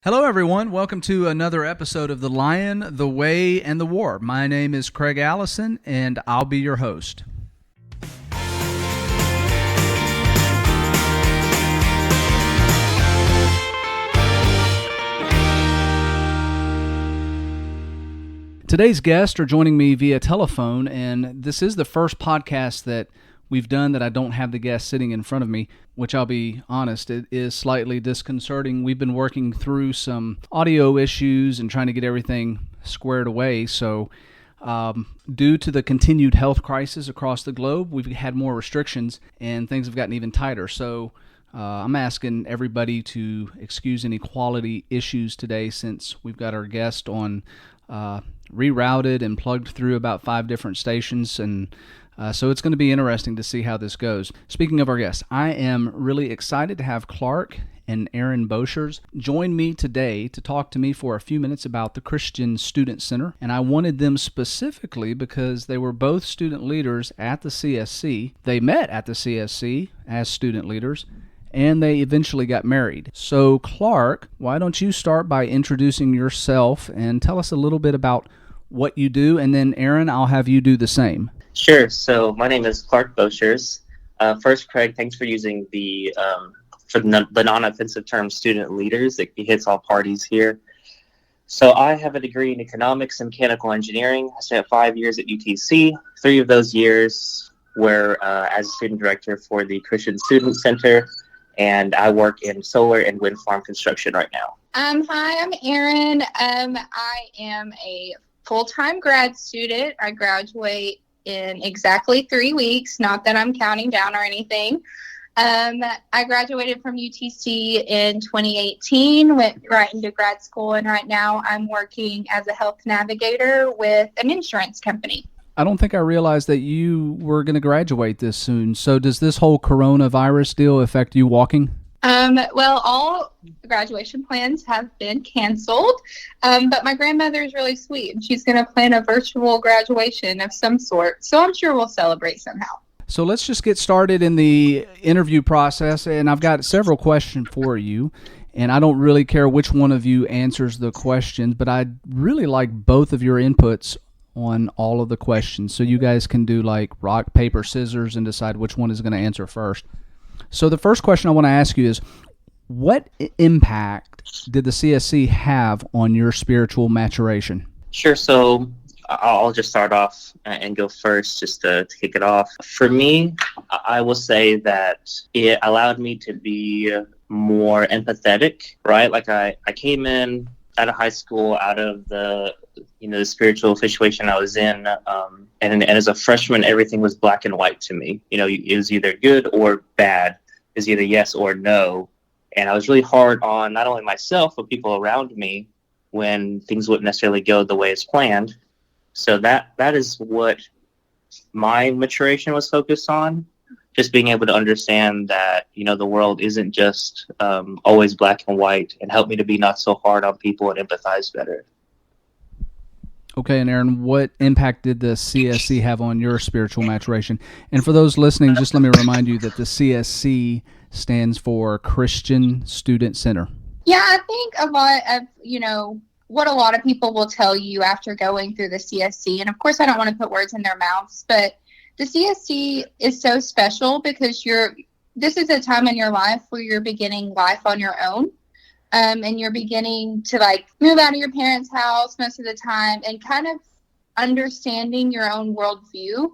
Hello, everyone. Welcome to another episode of The Lion, the Way, and the War. My name is Craig Allison, and I'll be your host. Today's guests are joining me via telephone, and this is the first podcast that we've done that I don't have the guest sitting in front of me, which I'll be honest, it is slightly disconcerting. We've been working through some audio issues and trying to get everything squared away. So due to the continued health crisis across the globe, we've had more restrictions and things have gotten even tighter. So I'm asking everybody to excuse any quality issues today since we've got our guest on rerouted and plugged through about 5 different stations, and so it's going to be interesting to see how this goes. Speaking of our guests, I am really excited to have Clark and Erin join me today to talk to me for a few minutes about the Christian Student Center. And I wanted them specifically because they were both student leaders at the CSC. They met at the CSC as student leaders, and they eventually got married. So Clark, why don't you start by introducing yourself and tell us a little bit about what you do, and then Erin, I'll have you do the same. Sure. So my name is Clark Boshers. First, Craig, thanks for using the non-offensive term student leaders. It hits all parties here. So I have a degree in economics and mechanical engineering. I spent 5 years at UTC. 3 of those years were as student director for the Christian Student Center, and I work in solar and wind farm construction right now. Hi, I'm Erin. I am a full-time grad student. I graduate in exactly 3 weeks, not that I'm counting down or anything. I graduated from UTC in 2018, went right into grad school, and right now I'm working as a health navigator with an insurance company. I don't think I realized that you were going to graduate this soon. So does this whole coronavirus deal affect you walking? Well, all graduation plans have been canceled, but my grandmother is really sweet, and she's going to plan a virtual graduation of some sort, so I'm sure we'll celebrate somehow. So let's just get started in the interview process, and I've got several questions for you, and I don't really care which one of you answers the questions, but I'd really like both of your inputs on all of the questions, so you guys can do like rock, paper, scissors, and decide which one is going to answer first. So the first question I want to ask you is, what impact did the CSC have on your spiritual maturation? Sure. So I'll just start off and go first just to kick it off. For me, I will say that it allowed me to be more empathetic, right? Like I came in out of high school, out of the spiritual situation I was in, and as a freshman, everything was black and white to me. It was either good or bad. It was either yes or no. And I was really hard on not only myself, but people around me when things wouldn't necessarily go the way it's planned. So that is what my maturation was focused on. Just being able to understand that, the world isn't just always black and white, and help me to be not so hard on people and empathize better. Okay, and Erin, what impact did the CSC have on your spiritual maturation? And for those listening, just let me remind you that the CSC stands for Christian Student Center. Yeah, I think a lot of, what a lot of people will tell you after going through the CSC, and of course I don't want to put words in their mouths, but the CSC is so special because this is a time in your life where you're beginning life on your own. And you're beginning to move out of your parents' house most of the time and kind of understanding your own worldview.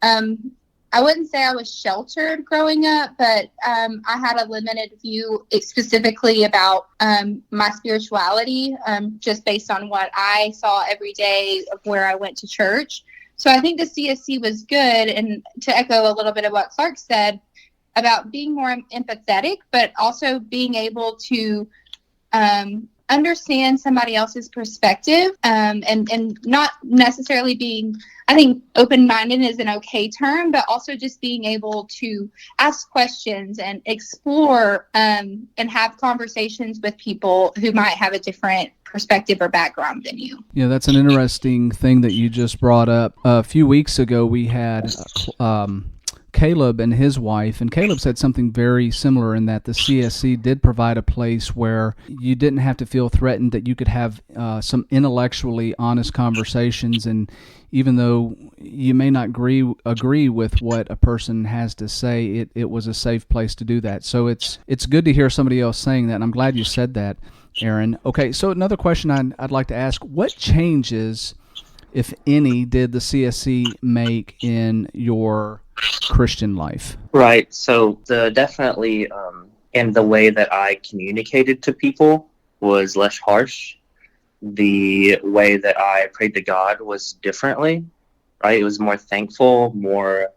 I wouldn't say I was sheltered growing up, but I had a limited view specifically about my spirituality, just based on what I saw every day of where I went to church. So I think the CSC was good. And to echo a little bit of what Clark said about being more empathetic, but also being able to understand somebody else's perspective, and not necessarily being, I think open-minded is an okay term, but also just being able to ask questions and explore and have conversations with people who might have a different perspective or background than you. Yeah, that's an interesting thing that you just brought up. A few weeks ago, we had Caleb and his wife, and Caleb said something very similar in that the CSC did provide a place where you didn't have to feel threatened, that you could have some intellectually honest conversations, and even though you may not agree with what a person has to say, it was a safe place to do that. So it's good to hear somebody else saying that, and I'm glad you said that, Erin. Okay, so another question I'd like to ask, what changes, if any, did the CSC make in your Christian life? Right. So definitely in the way that I communicated to people was less harsh. The way that I prayed to God was differently, right? It was more thankful, more,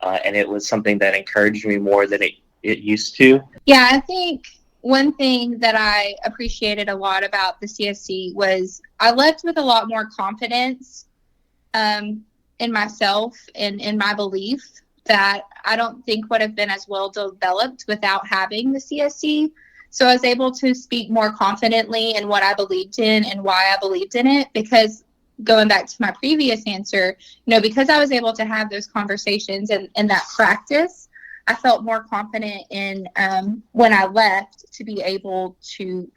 and it was something that encouraged me more than it used to. Yeah, I think one thing that I appreciated a lot about the CSC was I left with a lot more confidence in myself and in my belief that I don't think would have been as well developed without having the CSC. So I was able to speak more confidently in what I believed in and why I believed in it, because going back to my previous answer, because I was able to have those conversations and that practice, I felt more confident in when I left to be able to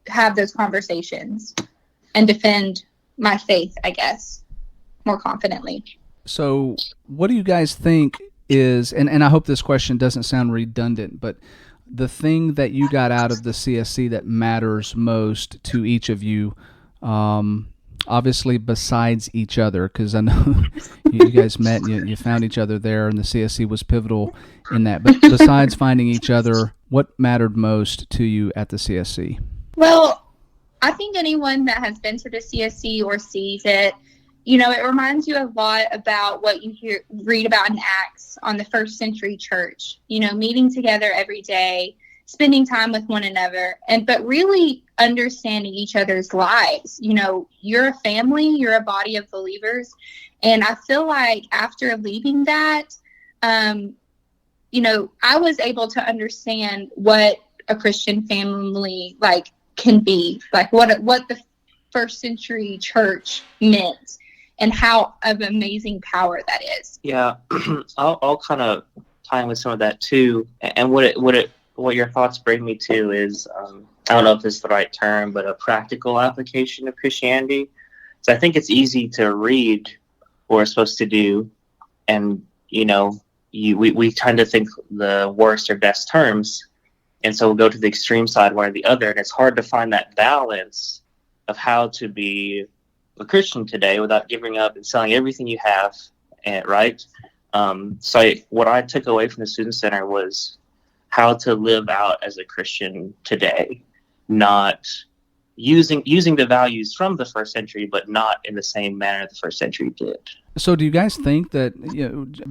have those conversations and defend my faith, I guess, more confidently. So what do you guys think is, and I hope this question doesn't sound redundant, but the thing that you got out of the CSC that matters most to each of you, obviously besides each other, because I know you guys met and you found each other there, and the CSC was pivotal in that. But besides finding each other, what mattered most to you at the CSC? Well, I think anyone that has been to the CSC or sees it, it reminds you a lot about what you read about in Acts on the first century church, meeting together every day, spending time with one another, but really understanding each other's lives. You're a family, you're a body of believers. And I feel like after leaving that, I was able to understand what a Christian family can be, what the first century church meant, and how of amazing power that is. Yeah, I'll kind of tie in with some of that too. And what your thoughts bring me to is, I don't know if this is the right term, but a practical application of Christianity. So I think it's easy to read what we're supposed to do, and we tend to think the worst or best terms, and so we'll go to the extreme side, one or the other, and it's hard to find that balance of how to be a Christian today without giving up and selling everything you have, right? What I took away from the Student Center was how to live out as a Christian today, not using the values from the first century, but not in the same manner the first century did. So do you guys think that,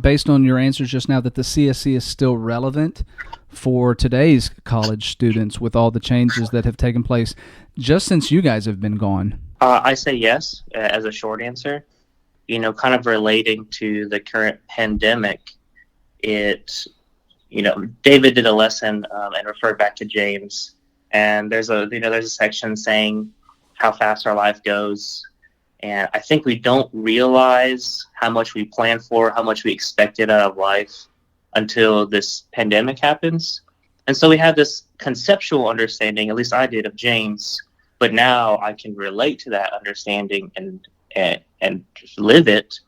based on your answers just now, that the CSC is still relevant for today's college students with all the changes that have taken place just since you guys have been gone? I say yes, as a short answer. Kind of relating to the current pandemic, David did a lesson and referred back to James, and there's a section saying how fast our life goes, and I think we don't realize how much we plan for, how much we expected out of life until this pandemic happens. And so we have this conceptual understanding, at least I did, of James, but now I can relate to that understanding and live it.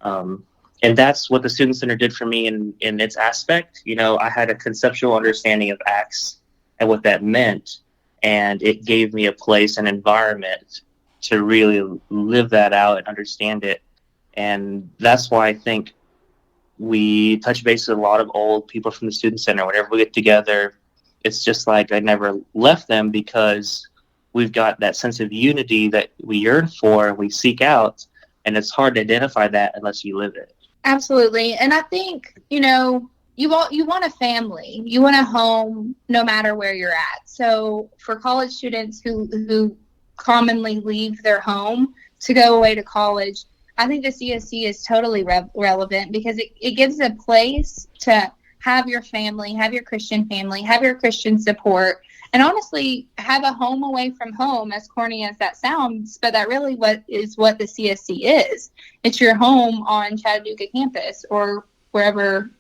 And that's what the Student Center did for me in its aspect. I had a conceptual understanding of Acts and what that meant, and it gave me a place and environment to really live that out and understand it. And that's why I think we touch base with a lot of old people from the Student Center. Whenever we get together, it's just like I never left them, because we've got that sense of unity that we yearn for and we seek out, and it's hard to identify that unless you live it. Absolutely. And I think, you want a family, you want a home no matter where you're at. So for college students who commonly leave their home to go away to college, I think the CSC is totally relevant, because it gives a place to have your family, have your Christian family, have your Christian support, and honestly have a home away from home, as corny as that sounds, but that really what the CSC is. It's your home on Chattanooga campus, or wherever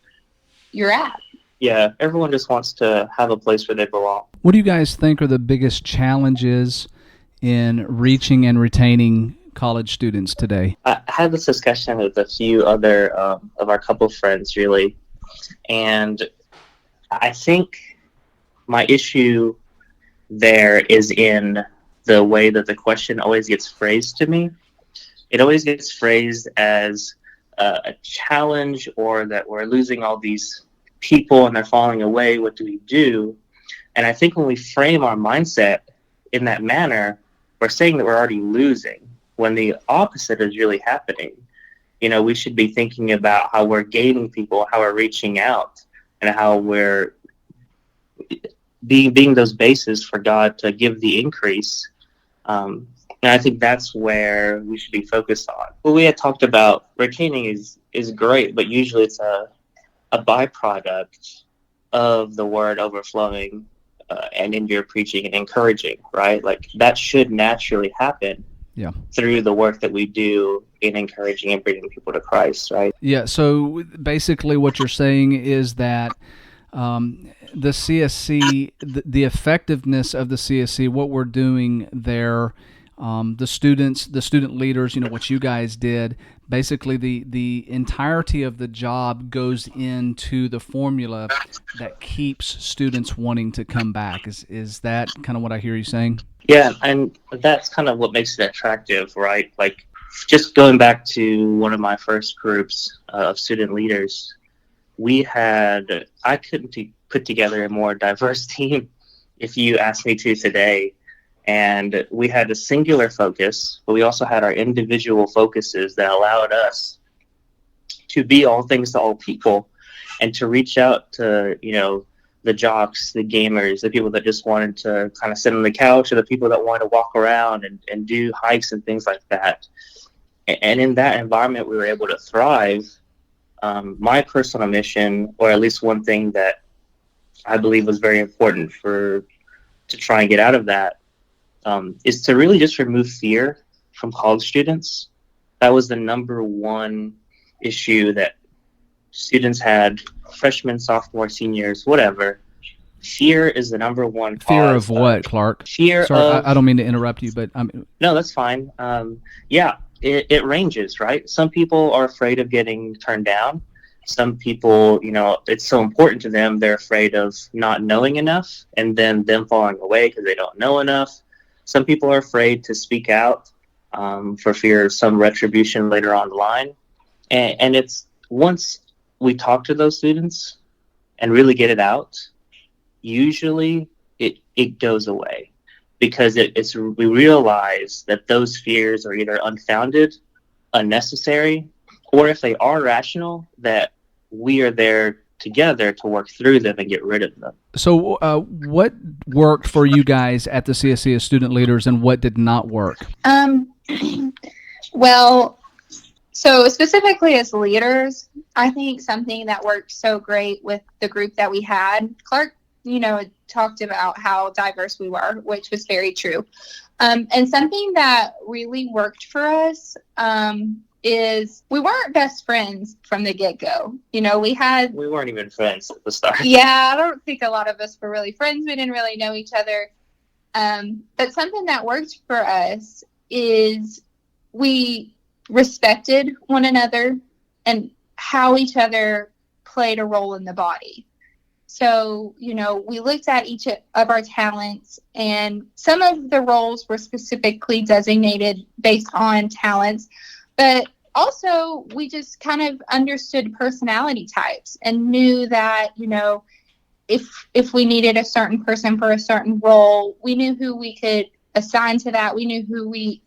you're at. Yeah, everyone just wants to have a place where they belong. What do you guys think are the biggest challenges in reaching and retaining college students today? I had this discussion with a few other of our couple friends, really, and I think my issue there is in the way that the question always gets phrased to me. It always gets phrased as a challenge, or that we're losing all these people and they're falling away. What do we do? And I think when we frame our mindset in that manner, we're saying that we're already losing when the opposite is really happening. You know, we should be thinking about how we're gaining people, how we're reaching out, and how we're being those bases for God to give the increase. And I think that's where we should be focused on. What we had talked about, retaining is great, but usually it's a byproduct of the word overflowing and in your preaching and encouraging, right? Like that should naturally happen through the work that we do in encouraging and bringing people to Christ, right? Yeah, so basically what you're saying is that the CSC, the effectiveness of the CSC, what we're doing there, the student leaders, what you guys did, basically the entirety of the job goes into the formula that keeps students wanting to come back. Is that kind of what I hear you saying? Yeah, and that's kind of what makes it attractive, right? Like, just going back to one of my first groups of student leaders, I couldn't put together a more diverse team if you asked me to today. And we had a singular focus, but we also had our individual focuses that allowed us to be all things to all people and to reach out to, the jocks, the gamers, the people that just wanted to kind of sit on the couch, or the people that wanted to walk around and do hikes and things like that. And in that environment, we were able to thrive. My personal mission, or at least one thing that I believe was very important to try and get out of that, is to really just remove fear from college students. That was the number one issue that students had, freshmen, sophomore, seniors, whatever. Fear is the number one cause. Fear of what, Clark? Fear Sorry, of... I don't mean to interrupt you, but... No, that's fine. It ranges, right? Some people are afraid of getting turned down. Some people, it's so important to them, they're afraid of not knowing enough and then them falling away because they don't know enough. Some people are afraid to speak out for fear of some retribution later on the line. And it's once we talk to those students and really get it out, usually it goes away, because we realize that those fears are either unfounded, unnecessary, or if they are rational, that we are there together to work through them and get rid of them. So what worked for you guys at the CSC as student leaders, and what did not work? Well, so specifically as leaders, I think something that worked so great with the group that we had, Clark, talked about how diverse we were, which was very true. And something that really worked for us is we weren't best friends from the get-go. We weren't even friends at the start. Yeah, I don't think a lot of us were really friends. We didn't really know each other. But something that worked for us is we respected one another and how each other played a role in the body. So, we looked at each of our talents, and some of the roles were specifically designated based on talents, but also we just kind of understood personality types and knew that, if we needed a certain person for a certain role, we knew who we could assign to that. We knew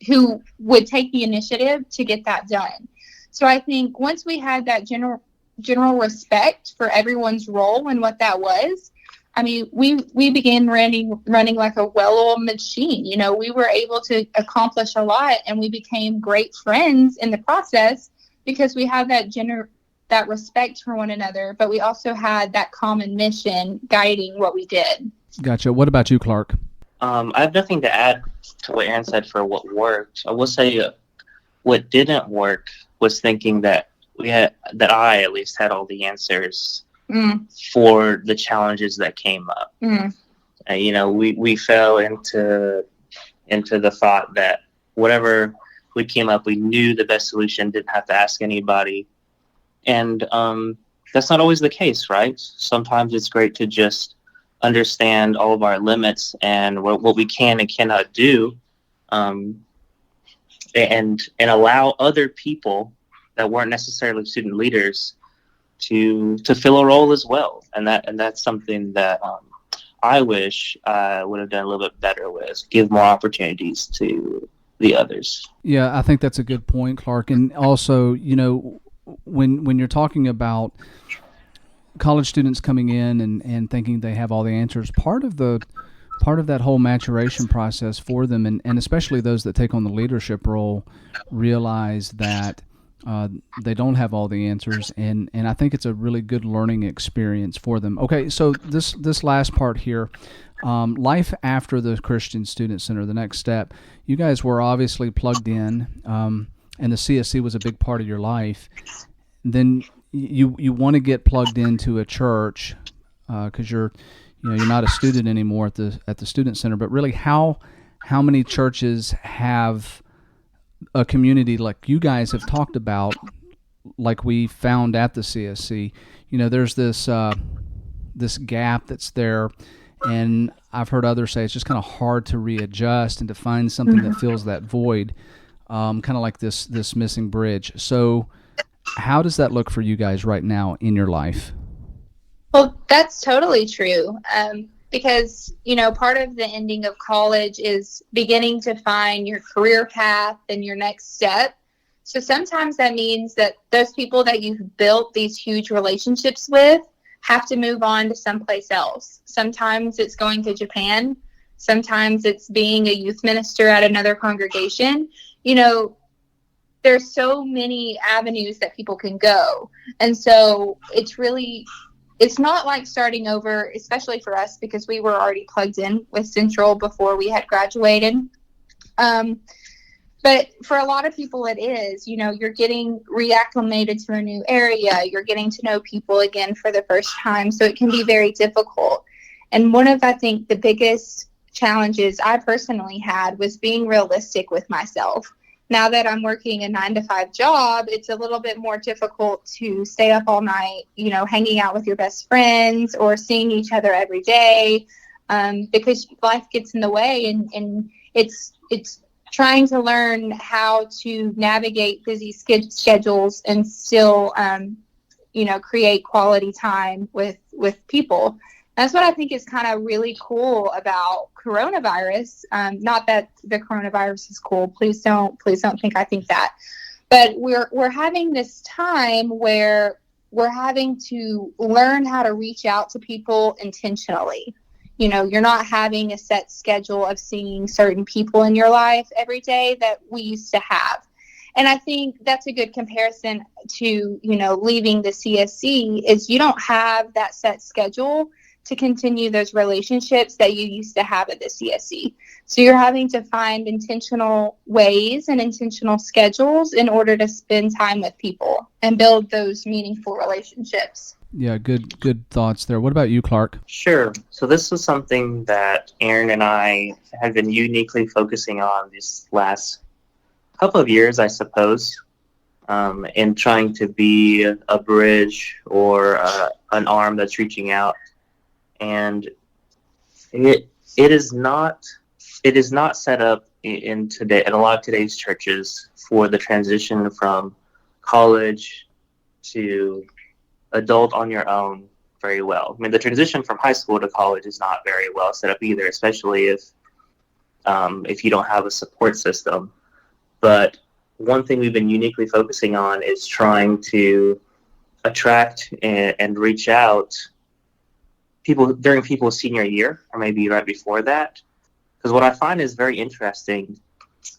who would take the initiative to get that done. So I think once we had that general respect for everyone's role and what that was, we began running like a well-oiled machine. We were able to accomplish a lot, and we became great friends in the process because we had that respect for one another, but we also had that common mission guiding what we did. Gotcha. What about you, Clark? I have nothing to add to what Erin said for what worked. I will say what didn't work was thinking that I at least had all the answers for the challenges that came up. We fell into the thought that whatever we came up, we knew the best solution, didn't have to ask anybody. And that's not always the case, right? Sometimes it's great to just understand all of our limits and what we can and cannot do, and allow other people that weren't necessarily student leaders to fill a role as well. And that's something that I wish I would have done a little bit better with, give more opportunities to the others. Yeah, I think that's a good point, Clark. And also, when you're talking about college students coming in and thinking they have all the answers, part of that whole maturation process for them, and especially those that take on the leadership role, realize that they don't have all the answers, and I think it's a really good learning experience for them. Okay, so this last part here, life after the Christian Student Center, the next step. You guys were obviously plugged in, and the CSC was a big part of your life. Then you want to get plugged into a church because you're not a student anymore at the Student Center. But really, how many churches have a community like you guys have talked about, like we found at the CSC? There's this gap that's there, and I've heard others say it's just kind of hard to readjust and to find something that fills that void, kind of like this missing bridge. So how does that look for you guys right now in your life? Well, that's totally true. Because, part of the ending of college is beginning to find your career path and your next step. So sometimes that means that those people that you've built these huge relationships with have to move on to someplace else. Sometimes it's going to Japan. Sometimes it's being a youth minister at another congregation. There's so many avenues that people can go. And so it's not like starting over, especially for us, because we were already plugged in with Central before we had graduated. But for a lot of people, it is, you're getting reacclimated to a new area. You're getting to know people again for the first time. So it can be very difficult. And one of, I think, the biggest challenges I personally had was being realistic with myself. Now that I'm working a 9-to-5 job, it's a little bit more difficult to stay up all night, hanging out with your best friends or seeing each other every day, because life gets in the way, and it's trying to learn how to navigate busy schedules and still, create quality time with people. That's what I think is kind of really cool about coronavirus. Not that the coronavirus is cool. Please don't think I think that. But we're having this time where we're having to learn how to reach out to people intentionally. You're not having a set schedule of seeing certain people in your life every day that we used to have. And I think that's a good comparison to, leaving the CSC, is you don't have that set schedule to continue those relationships that you used to have at the CSC. So you're having to find intentional ways and intentional schedules in order to spend time with people and build those meaningful relationships. Yeah, good thoughts there. What about you, Clark? Sure. So this is something that Erin and I have been uniquely focusing on these last couple of years, I suppose, in trying to be a bridge or an arm that's reaching out. And it is not set up in a lot of today's churches for the transition from college to adult on your own very well. I mean, the transition from high school to college is not very well set up either, especially if you don't have a support system. But one thing we've been uniquely focusing on is trying to attract and reach out people during people's senior year, or maybe right before that. Because what I find is very interesting,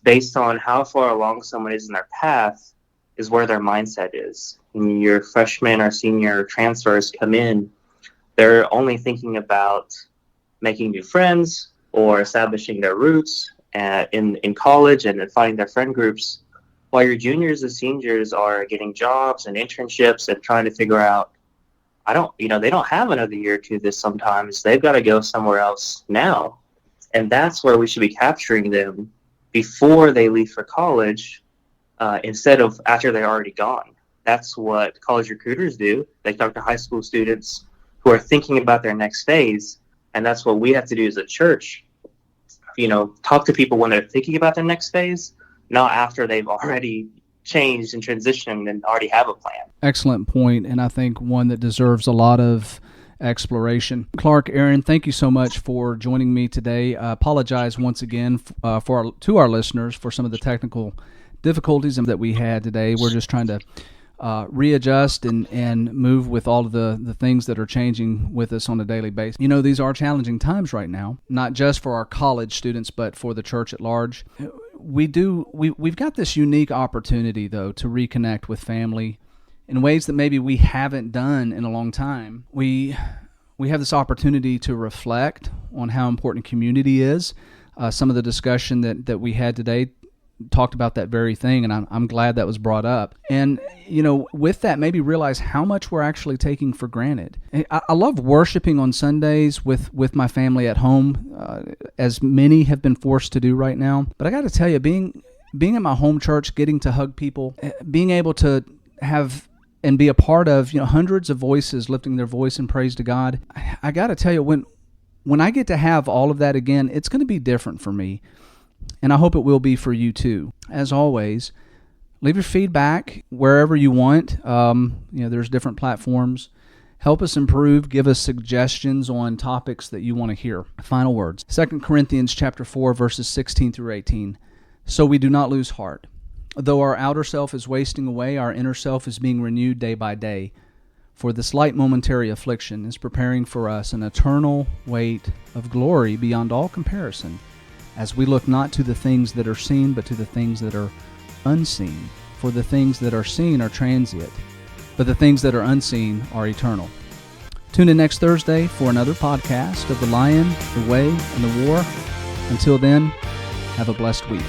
based on how far along someone is in their path, is where their mindset is. When your freshman or senior transfers come in, they're only thinking about making new friends or establishing their roots in college and finding their friend groups. while your juniors and seniors are getting jobs and internships and trying to figure out, they don't have another year or two this sometimes. They've got to go somewhere else now. And that's where we should be capturing them before they leave for college, instead of after they're already gone. That's what college recruiters do. They talk to high school students who are thinking about their next phase. And that's what we have to do as a church. Talk to people when they're thinking about their next phase, not after they've already changed and transitioned and already have a plan. Excellent point, and I think one that deserves a lot of exploration. Clark, Erin, thank you so much for joining me today. I apologize once again to our listeners for some of the technical difficulties that we had today. We're just trying to readjust and move with all of the things that are changing with us on a daily basis. These are challenging times right now, not just for our college students, but for the church at large. We've got this unique opportunity, though, to reconnect with family in ways that maybe we haven't done in a long time. We have this opportunity to reflect on how important community is. Some of the discussion that we had today talked about that very thing, and I'm glad that was brought up. And, with that, maybe realize how much we're actually taking for granted. I love worshiping on Sundays with my family at home, as many have been forced to do right now. But I got to tell you, being at my home church, getting to hug people, being able to have and be a part of, hundreds of voices lifting their voice in praise to God, I got to tell you, when I get to have all of that again, it's going to be different for me. And I hope it will be for you too. As always, leave your feedback wherever you want. There's different platforms. Help us improve. Give us suggestions on topics that you want to hear. Final words. 2 Corinthians chapter 4, verses 16 through 18. So we do not lose heart. Though our outer self is wasting away, our inner self is being renewed day by day. For the slight momentary affliction is preparing for us an eternal weight of glory beyond all comparison, as we look not to the things that are seen, but to the things that are unseen. For the things that are seen are transient, but the things that are unseen are eternal. Tune in next Thursday for another podcast of The Lion, the Way, and the War. Until then, have a blessed week.